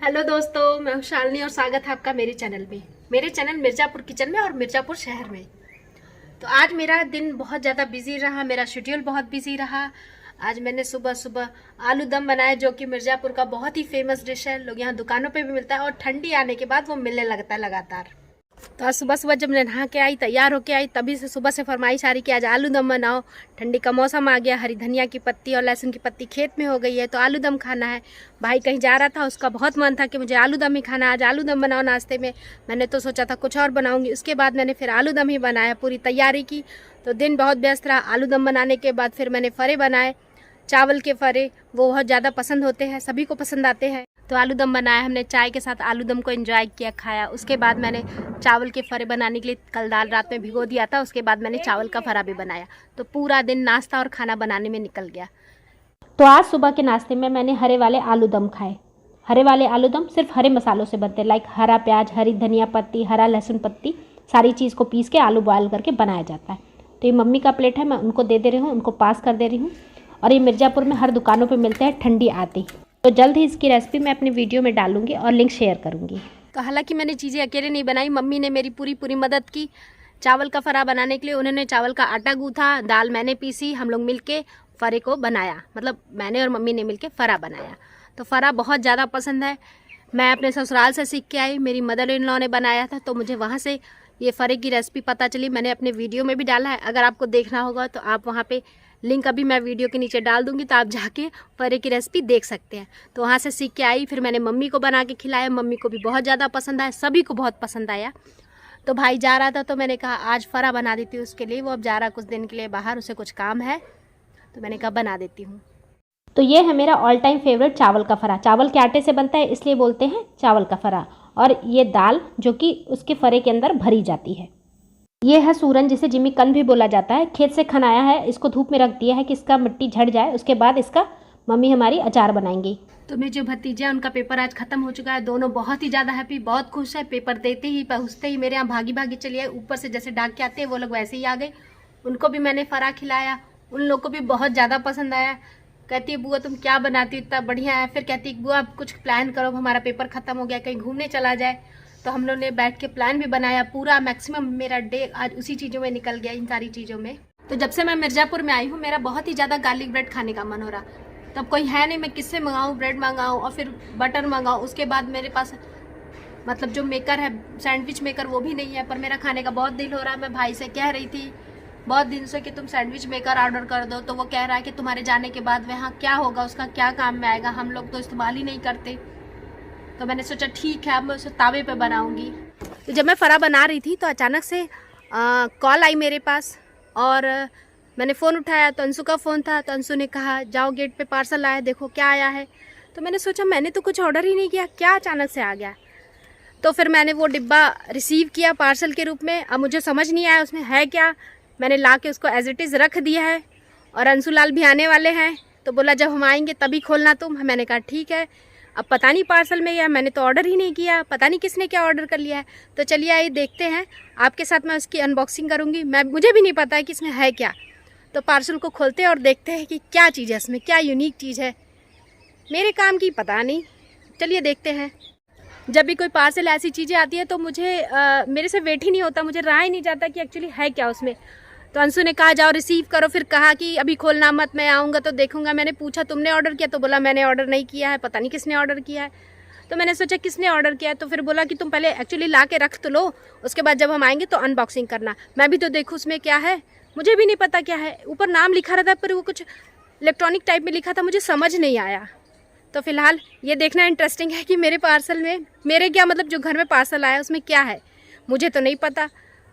Hello दोस्तों, मैं हूं शालिनी और स्वागत है आपका मेरे चैनल पे। मेरे चैनल मिर्ज़ापुर किचन में और मिर्ज़ापुर शहर में। तो आज मेरा दिन बहुत ज़्यादा बिजी रहा, मेरा शेड्यूल बहुत बिजी रहा। आज मैंने सुबह सुबह आलू दम बनाया, जो कि मिर्ज़ापुर का बहुत ही फेमस डिश है। लोग यहाँ दुकानों पे भी मिलता है और ठंडी आने के बाद वो मिलने लगता है लगातार। तो आज सुबह सुबह जब मैं नहा के आई, तैयार होके आई, तभी से सुबह से फरमाइश आ रही कि आज आलू दम बनाओ। ठंडी का मौसम आ गया, हरी धनिया की पत्ती और लहसुन की पत्ती खेत में हो गई है, तो आलू दम खाना है। भाई कहीं जा रहा था, उसका बहुत मन था कि मुझे आलू दम ही खाना है, आज आलू दम बनाओ नाश्ते में। मैंने तो सोचा था कुछ और बनाऊंगी, उसके बाद मैंने फिर आलू दम ही बनाया, पूरी तैयारी की। तो दिन बहुत व्यस्त रहा। आलू दम बनाने के बाद फिर मैंने फरे बनाए, चावल के फरे। वो बहुत ज़्यादा पसंद होते हैं, सभी को पसंद आते हैं। तो आलू दम बनाया हमने, चाय के साथ आलू दम को एंजॉय किया, खाया। उसके बाद मैंने चावल के फरे बनाने के लिए कल दाल रात में भिगो दिया था, उसके बाद मैंने चावल का फरा भी बनाया। तो पूरा दिन नाश्ता और खाना बनाने में निकल गया। तो आज सुबह के नाश्ते में मैंने हरे वाले आलू दम खाए। हरे वाले आलू दम सिर्फ हरे मसालों से बनते हैं, लाइक हरा प्याज, हरी धनिया पत्ती, हरा लहसुन पत्ती, सारी चीज़ को पीस के आलू बॉयल करके बनाया जाता है। तो ये मम्मी का प्लेट है, मैं उनको दे रही हूँ, उनको पास कर दे रही हूँ। और ये मिर्ज़ापुर में हर दुकानों पे मिलते हैं ठंडी आती। तो जल्द ही इसकी रेसिपी मैं अपनी वीडियो में डालूंगी और लिंक शेयर करूंगी। तो हालांकि मैंने चीज़ें अकेले नहीं बनाई, मम्मी ने मेरी पूरी मदद की। चावल का फरा बनाने के लिए उन्होंने चावल का आटा गूँथा, दाल मैंने पीसी, हम लोग मिलके फरे को बनाया। मतलब मैंने और मम्मी ने मिलके फरा बनाया। तो फरा बहुत ज़्यादा पसंद है। मैं अपने ससुराल से सीख के आई, मेरी मदर इन लॉ ने बनाया था, तो मुझे वहाँ से ये फरे की रेसिपी पता चली। मैंने अपने वीडियो में भी डाला है, अगर आपको देखना होगा तो आप वहाँ पे लिंक अभी मैं वीडियो के नीचे डाल दूंगी, तो आप जाके फरे की रेसिपी देख सकते हैं। तो वहाँ से सीख के आई, फिर मैंने मम्मी को बना के खिलाया। मम्मी को भी बहुत ज़्यादा पसंद आया, सभी को बहुत पसंद आया। तो भाई जा रहा था, तो मैंने कहा आज फरा बना देती हूँ उसके लिए। वो अब जा रहा कुछ दिन के लिए बाहर, उसे कुछ काम है, तो मैंने कहा बना देती हूँ। तो ये है मेरा ऑल टाइम फेवरेट चावल का फरा। चावल के आटे से बनता है, इसलिए बोलते हैं चावल का फरा। और ये दाल जो कि उसके फरे के अंदर भरी जाती है। ये है सूरन, जिसे जिमी कन भी बोला जाता है। खेत से खनाया है, इसको धूप में रख दिया है कि इसका मिट्टी झड़ जाए। उसके बाद इसका मम्मी हमारी अचार बनाएंगी। तो मेरे जो भतीजे हैं, उनका पेपर आज खत्म हो चुका है। दोनों बहुत ही ज़्यादा हैप्पी, बहुत खुश है। पेपर देते ही पहुँचते ही मेरे यहाँ भागी भागी चली आई। ऊपर से जैसे डाक के आते हैं वो लोग वैसे ही आ गए। उनको भी मैंने फरा खिलाया, उन लोग को भी बहुत ज़्यादा पसंद आया। कहती है बुआ तुम क्या बनाती हो, इतना बढ़िया है। फिर कहती है बुआ अब कुछ प्लान करो, हमारा पेपर खत्म हो गया, कहीं घूमने चला जाए। तो हम लोग ने बैठ के प्लान भी बनाया। पूरा मैक्सिमम मेरा डे आज उसी चीज़ों में निकल गया, इन सारी चीज़ों में। तो जब से मैं मिर्ज़ापुर में आई हूँ, मेरा बहुत ही ज़्यादा गार्लिक ब्रेड खाने का मन हो रहा। तब कोई है नहीं, मैं किससे मंगाऊँ, ब्रेड मंगाऊँ और फिर बटर मंगाऊँ। उसके बाद मेरे पास मतलब जो मेकर है, सैंडविच मेकर, वो भी नहीं है। पर मेरा खाने का बहुत दिल हो रहा है। मैं भाई से कह रही थी बहुत दिन से कि तुम सैंडविच मेकर ऑर्डर कर दो, तो वो कह रहा है कि तुम्हारे जाने के बाद वहाँ क्या होगा, उसका क्या काम में आएगा, हम लोग तो इस्तेमाल ही नहीं करते। तो मैंने सोचा ठीक है, अब मैं उसे तावे पे बनाऊंगी। तो जब मैं फरा बना रही थी तो अचानक से कॉल आई मेरे पास और मैंने फ़ोन उठाया तो अंशु का फ़ोन था। तो अंशु ने कहा जाओ गेट पे पार्सल आया, देखो क्या आया है। तो मैंने सोचा मैंने तो कुछ ऑर्डर ही नहीं किया, क्या अचानक से आ गया। तो फिर मैंने वो डिब्बा रिसीव किया पार्सल के रूप में। अब मुझे समझ नहीं आया उसमें है क्या। मैंने ला के उसको एज इट इज़ रख दिया है। और अंशु लाल भी आने वाले हैं, तो बोला जब हम आएंगे तभी खोलना तुम। मैंने कहा ठीक है। अब पता नहीं पार्सल में क्या, मैंने तो ऑर्डर ही नहीं किया, पता नहीं किसने क्या ऑर्डर कर लिया है। तो चलिए आइए देखते हैं, आपके साथ मैं उसकी अनबॉक्सिंग करूँगी। मुझे भी नहीं पता है कि इसमें है क्या। तो पार्सल को खोलते हैं और देखते हैं कि क्या चीज़ है इसमें, क्या यूनिक चीज़ है, मेरे काम की पता नहीं। चलिए देखते हैं। जब भी कोई पार्सल ऐसी चीज़ें आती है तो मुझे मेरे से वेट ही नहीं होता, मुझे रहा ही नहीं जाता कि एक्चुअली है क्या उसमें। तो अंशु ने कहा जाओ रिसीव करो, फिर कहा कि अभी खोलना मत, मैं आऊँगा तो देखूंगा। मैंने पूछा तुमने ऑर्डर किया, तो बोला मैंने ऑर्डर नहीं किया है, पता नहीं किसने ऑर्डर किया है। तो मैंने सोचा किसने ऑर्डर किया है, तो फिर बोला कि तुम पहले एक्चुअली ला के रख तो लो, उसके बाद जब हम आएंगे तो अनबॉक्सिंग करना। मैं भी तो देखूँ उसमें क्या है, मुझे भी नहीं पता क्या है। ऊपर नाम लिखा रहता है पर वो कुछ इलेक्ट्रॉनिक टाइप में लिखा था, मुझे समझ नहीं आया। तो फिलहाल ये देखना इंटरेस्टिंग है कि मेरे पार्सल में, मेरे क्या मतलब जो घर में पार्सल आया उसमें क्या है, मुझे तो नहीं पता।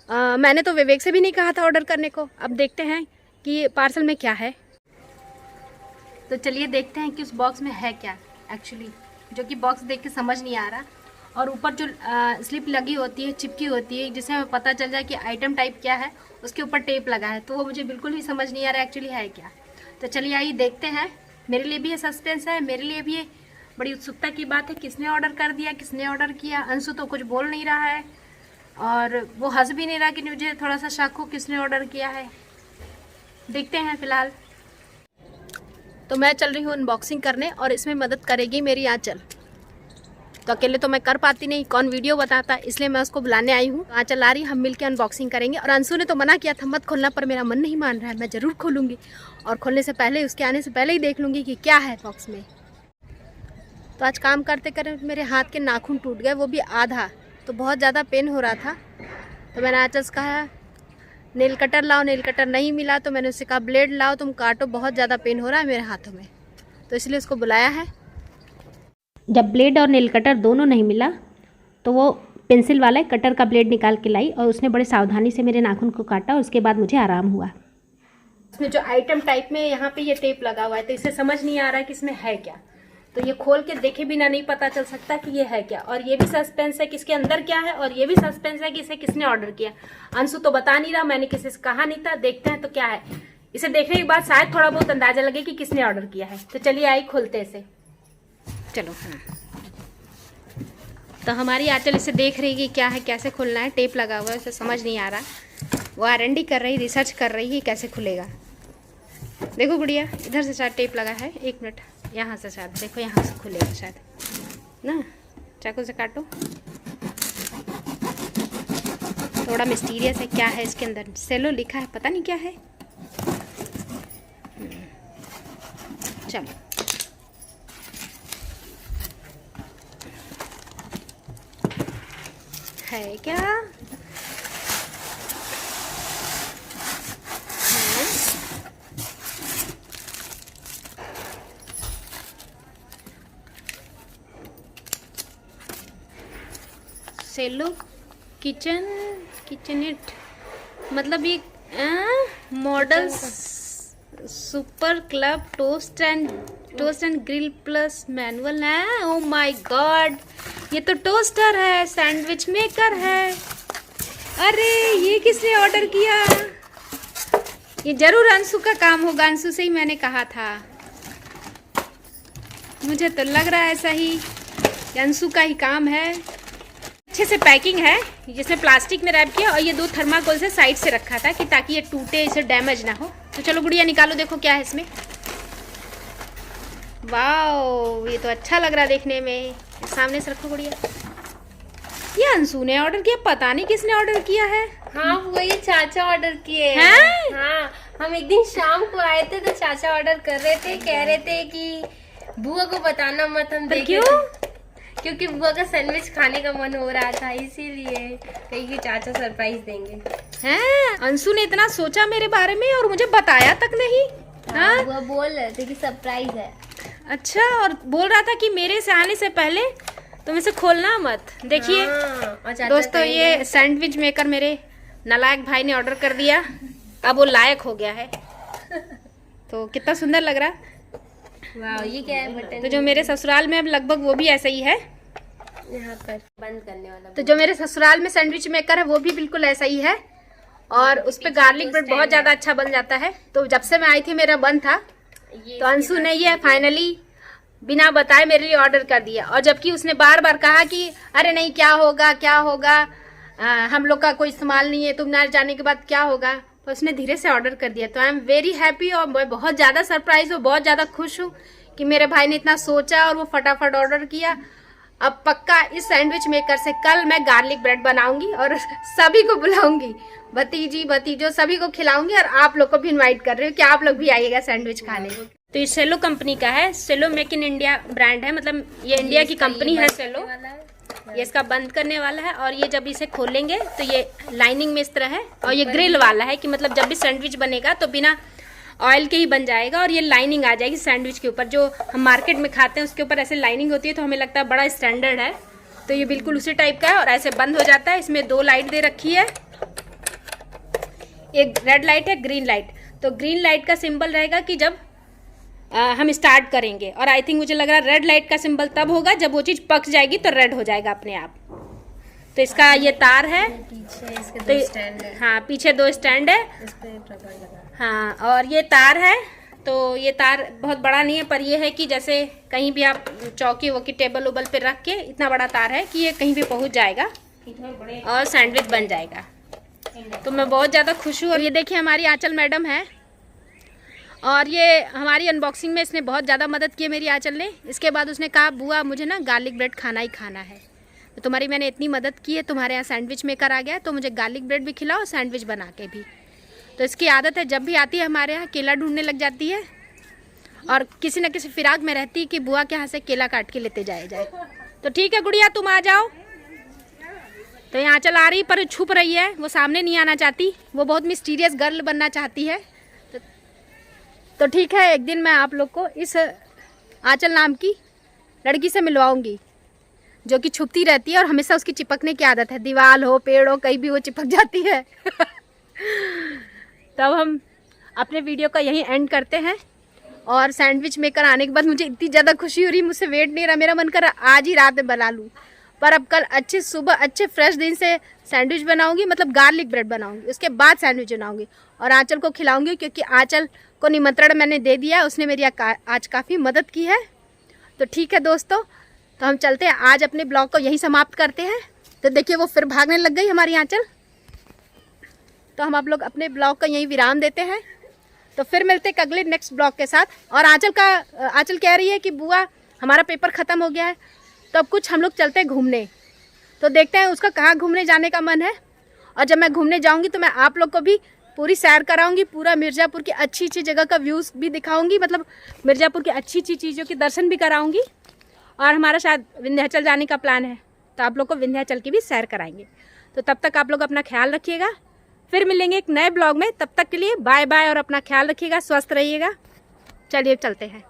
मैंने तो विवेक से भी नहीं कहा था ऑर्डर करने को। अब देखते हैं कि पार्सल में क्या है। तो चलिए देखते हैं कि उस बॉक्स में है क्या एक्चुअली, जो कि बॉक्स देख के समझ नहीं आ रहा। और ऊपर जो स्लिप लगी होती है, चिपकी होती है, जिससे हमें पता चल जाए कि आइटम टाइप क्या है, उसके ऊपर टेप लगा है। तो वो मुझे बिल्कुल ही समझ नहीं आ रहा एक्चुअली है क्या। तो चलिए आइए देखते हैं। मेरे लिए भी ये सस्पेंस है, मेरे लिए भी ये बड़ी उत्सुकता की बात है, किसने ऑर्डर कर दिया, किसने ऑर्डर किया। अंशु तो कुछ बोल नहीं रहा है और वो हंस भी नहीं रहा कि मुझे थोड़ा सा शक हो किसने ऑर्डर किया है। देखते हैं फिलहाल। तो मैं चल रही हूँ अनबॉक्सिंग करने और इसमें मदद करेगी मेरी आंचल। तो अकेले तो मैं कर पाती नहीं, कौन वीडियो बताता, इसलिए मैं उसको बुलाने आई हूँ। आंचल आ रही, हम मिलकर अनबॉक्सिंग करेंगे। और अंशु ने तो मना किया था मत खोलना, पर मेरा मन नहीं मान रहा है, मैं ज़रूर खोलूँगी और खोलने से पहले, उसके आने से पहले ही देख लूँगी कि क्या है बॉक्स में। तो आज काम करते करते मेरे हाथ के नाखून टूट गए, वो भी आधा, तो बहुत ज़्यादा पेन हो रहा था। तो मैंने आंचल से कहा नेल कटर लाओ, नेल कटर नहीं मिला तो मैंने उससे कहा ब्लेड लाओ, तुम काटो, बहुत ज़्यादा पेन हो रहा है मेरे हाथों में, तो इसलिए उसको बुलाया है। जब ब्लेड और नेल कटर दोनों नहीं मिला तो वो पेंसिल वाला कटर का ब्लेड निकाल के लाई और उसने बड़े सावधानी से मेरे नाखून को काटा और उसके बाद मुझे आराम हुआ। इसमें जो आइटम टाइप में यहाँ पे ये टेप लगा हुआ है, तो इसे समझ नहीं आ रहा है कि इसमें है क्या, तो ये खोल के देखे बिना नहीं पता चल सकता कि ये है क्या। और ये भी सस्पेंस है कि इसके अंदर क्या है, और ये भी सस्पेंस है कि इसे किसने ऑर्डर किया। अंशु तो बता नहीं रहा, मैंने किसी से कहा नहीं था, देखते हैं तो क्या है। इसे देखने के बाद शायद थोड़ा बहुत अंदाजा लगे कि किसने ऑर्डर किया है। तो चलिए आई खोलते इसे, चलो। तो हमारी आंचल इसे देख रही कि क्या है, कैसे खोलना है, टेप लगा हुआ है, उसे समझ नहीं आ रहा। वो R&D कर रही, रिसर्च कर रही है कैसे खुलेगा। देखो गुड़िया, इधर से शायद टेप लगा है, 1 मिनट, यहाँ से शायद, देखो यहाँ से खुलेगा शायद ना, चाकू से काटो। थोड़ा मिस्टीरियस है, क्या है इसके अंदर, सेलो लिखा है, पता नहीं क्या है। चलो है क्या, सेलो किचनेट, मतलब ये model super club toast and grill plus manual है। ओ माय गॉड, ये तो टोस्टर है, सैंडविच मेकर है। अरे ये किसने ऑर्डर किया, ये जरूर अंशु का काम होगा, अंशु से ही मैंने कहा था, मुझे तो लग रहा है ऐसा ही, अंशु का ही काम है। अच्छे से पैकिंग है, जिसमें प्लास्टिक में रैप किया, और ये 2 थर्माकोल से साइड से रखा था कि ताकि ये टूटे, इसे डैमेज ना हो। तो चलो गुड़िया निकालो, देखो क्या है इसमें। वाओ, ये तो अच्छा लग रहा है देखने में। सामने से रखो गुड़िया। ये अंशु ने ऑर्डर किया, पता नहीं किसने ऑर्डर किया है। हाँ वो ये चाचा ऑर्डर किए हैं? हाँ, हम एक दिन शाम को आए थे तो चाचा ऑर्डर कर रहे थे, कह रहे थे कि बुआ को बताना मत, हम देखे। क्यों? क्योंकि बुआ का सैंडविच खाने का मन हो रहा था, इसीलिए कहीं कि चाचा सरप्राइज देंगे। हैं? अंशु ने इतना सोचा मेरे बारे में और मुझे बताया तक नहीं। हाँ? बुआ बोल रहे थे कि सरप्राइज है। अच्छा, और बोल रहा था कि मेरे से आने से पहले तुम इसे खोलना मत। देखिए दोस्तों, ये सैंडविच मेकर मेरे नालायक भाई ने ऑर्डर कर दिया, अब वो लायक हो गया है। तो कितना सुंदर लग रहा। वाह, ये क्या है बटन? तो जो मेरे ससुराल में अब लगभग वो भी ऐसा ही है, यहाँ पर बंद करने वाला। तो जो मेरे ससुराल में सैंडविच मेकर है वो भी बिल्कुल ऐसा ही है, और उस पे गार्लिक ब्रेड बहुत ज्यादा अच्छा बन जाता है। तो जब से मैं आई थी मेरा बंद था, तो अंशु ने ये फाइनली बिना बताए मेरे लिए ऑर्डर कर दिया। और जबकि उसने बार बार कहा कि अरे नहीं क्या होगा क्या होगा, हम लोग का कोई इस्तेमाल नहीं है, तुम ना जाने के बाद क्या होगा, तो उसने धीरे से ऑर्डर कर दिया। तो आई एम वेरी हैप्पी, और मैं बहुत ज़्यादा सरप्राइज हूँ, बहुत ज़्यादा खुश हूँ कि मेरे भाई ने इतना सोचा और वो फटाफट ऑर्डर किया। अब पक्का इस सैंडविच मेकर से कल मैं गार्लिक ब्रेड बनाऊंगी और सभी को बुलाऊंगी, भतीजी भतीजों सभी को खिलाऊंगी, और आप लोग को भी इनवाइट कर रही हूँ कि आप लोग भी आइएगा सैंडविच खाने। तो ये सेलो कंपनी का है, सेलो मेक इन इंडिया ब्रांड है, मतलब ये इंडिया की कंपनी है सेलो। ये इसका बंद करने वाला है, और ये जब इसे खोलेंगे तो ये लाइनिंग में इस तरह है, और ये ग्रिल वाला है कि मतलब जब भी सैंडविच बनेगा तो बिना ऑयल के ही बन जाएगा, और ये लाइनिंग आ जाएगी सैंडविच के ऊपर। जो हम मार्केट में खाते हैं उसके ऊपर ऐसे लाइनिंग होती है, तो हमें लगता है बड़ा स्टैंडर्ड है, तो ये बिल्कुल उसी टाइप का है, और ऐसे बंद हो जाता है। इसमें 2 लाइट दे रखी है, एक रेड लाइट है, ग्रीन लाइट। तो ग्रीन लाइट का सिंबल रहेगा कि जब हम स्टार्ट करेंगे, और आई थिंक मुझे लग रहा है रेड लाइट का सिंबल तब होगा जब वो चीज़ पक जाएगी, तो रेड हो जाएगा अपने आप। तो इसका ये तार है, पीछे इसके तो 2 स्टैंड है। हाँ पीछे 2 स्टैंड है, इस पे रबड़ लगा। हाँ, और ये तार है। तो ये तार बहुत बड़ा नहीं है, पर ये है कि जैसे कहीं भी आप चौकी वोकी टेबल उबल पे रख के, इतना बड़ा तार है कि ये कहीं भी पहुंच जाएगा और सैंडविच बन जाएगा। तो मैं बहुत ज़्यादा खुश हूँ। और ये देखिए हमारी आंचल मैडम है, और ये हमारी अनबॉक्सिंग में इसने बहुत ज़्यादा मदद की है मेरी आंचल ने। इसके बाद उसने कहा बुआ मुझे ना गार्लिक ब्रेड खाना ही खाना है, तो तुम्हारी मैंने इतनी मदद की है, तुम्हारे यहाँ सैंडविच मेकर आ गया तो मुझे गार्लिक ब्रेड भी खिलाओ, सैंडविच बना के भी। तो इसकी आदत है, जब भी आती है हमारे यहाँ केला ढूंढने लग जाती है और किसी न किसी फिराक में रहती है कि बुआ के यहाँ से केला काट के लेते जाए। तो ठीक है गुड़िया तुम आ जाओ। तो यहाँ आंचल आ रही पर छुप रही है, वो सामने नहीं आना चाहती, वो बहुत मिस्टीरियस गर्ल बनना चाहती है। तो ठीक है, एक दिन मैं आप लोग को इस आंचल नाम की लड़की से मिलवाऊंगी जो कि छुपती रहती है और हमेशा उसकी चिपकने की आदत है, दीवार हो पेड़ हो कहीं भी वो चिपक जाती है। तब हम अपने वीडियो का यहीं एंड करते हैं। और सैंडविच मेकर आने के बाद मुझे इतनी ज़्यादा खुशी हो रही, मुझसे वेट नहीं रहा, मेरा मन कर रहा आज ही रात में बना लूँ। पर अब कल अच्छे सुबह अच्छे फ्रेश दिन से सैंडविच बनाऊंगी, मतलब गार्लिक ब्रेड बनाऊंगी, उसके बाद सैंडविच बनाऊंगी और आंचल को खिलाऊंगी, क्योंकि आंचल को निमंत्रण मैंने दे दिया, उसने मेरी आज काफ़ी मदद की है। तो ठीक है दोस्तों, तो हम चलते हैं, आज अपने ब्लॉग को यहीं समाप्त करते हैं। तो देखिए वो फिर भागने लग गई हमारी आंचल। तो हम आप लोग अपने ब्लॉग का यहीं विराम देते हैं। तो फिर मिलते हैं अगले नेक्स्ट ब्लॉग के साथ। और आंचल कह रही है कि बुआ हमारा पेपर ख़त्म हो गया है, तो अब कुछ हम लोग चलते हैं घूमने। तो देखते हैं उसका कहाँ घूमने जाने का मन है। और जब मैं घूमने जाऊँगी तो मैं आप लोग को भी पूरी सैर कराऊंगी, पूरा मिर्ज़ापुर की अच्छी अच्छी जगह का व्यूज़ भी दिखाऊंगी, मतलब मिर्ज़ापुर की अच्छी अच्छी चीज़ों के दर्शन भी कराऊंगी। और हमारा शायद विंध्याचल जाने का प्लान है, तो आप लोग को विंध्याचल की भी सैर कराएंगे। तो तब तक आप लोग अपना ख्याल रखिएगा, फिर मिलेंगे एक नए ब्लॉग में। तब तक के लिए बाय बाय और अपना ख्याल रखिएगा, स्वस्थ रहिएगा। चलिए चलते हैं।